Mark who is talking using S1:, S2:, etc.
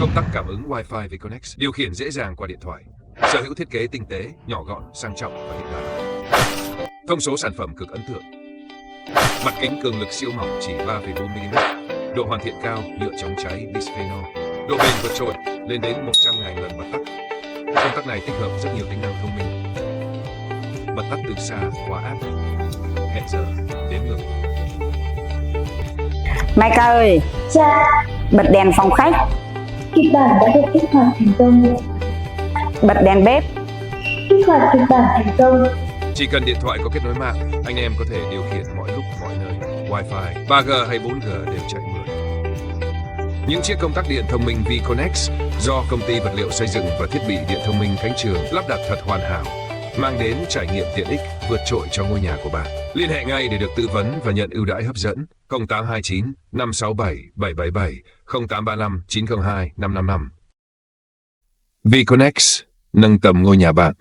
S1: Công tắc cảm ứng Wi-Fi Viconex, điều khiển dễ dàng qua điện thoại. Sở hữu thiết kế tinh tế, nhỏ gọn, sang trọng và hiện đại. Thông số sản phẩm cực ấn tượng. Mặt kính cường lực siêu mỏng chỉ 3,4mm. Độ hoàn thiện cao, nhựa chống cháy bisphenol. Độ bền vượt trội, lên đến 100.000 lần bật tắt. Công tắc này tích hợp rất nhiều tính năng thông minh. Bật tắt từ xa qua app. Hẹn giờ, đếm ngược.
S2: Mai ca ơi,
S3: Dạ,
S2: bật đèn phòng khách,
S3: kịch bản đã được kích hoạt thành công.
S2: bật đèn bếp.
S3: Kích hoạt kịch bản thành công.
S1: Chỉ cần điện thoại có kết nối mạng, anh em có thể điều khiển mọi lúc, mọi nơi. Wi-Fi, 3G hay 4G đều chạy mượt. Những chiếc công tắc điện thông minh Viconex do công ty vật liệu xây dựng và thiết bị điện thông minh Khánh Trường lắp đặt thật hoàn hảo, mang đến trải nghiệm tiện ích vượt trội cho ngôi nhà của bạn. Liên hệ ngay để được tư vấn và nhận ưu đãi hấp dẫn. 0829 567 777 0835 902 555. Viconex nâng tầm ngôi nhà bạn.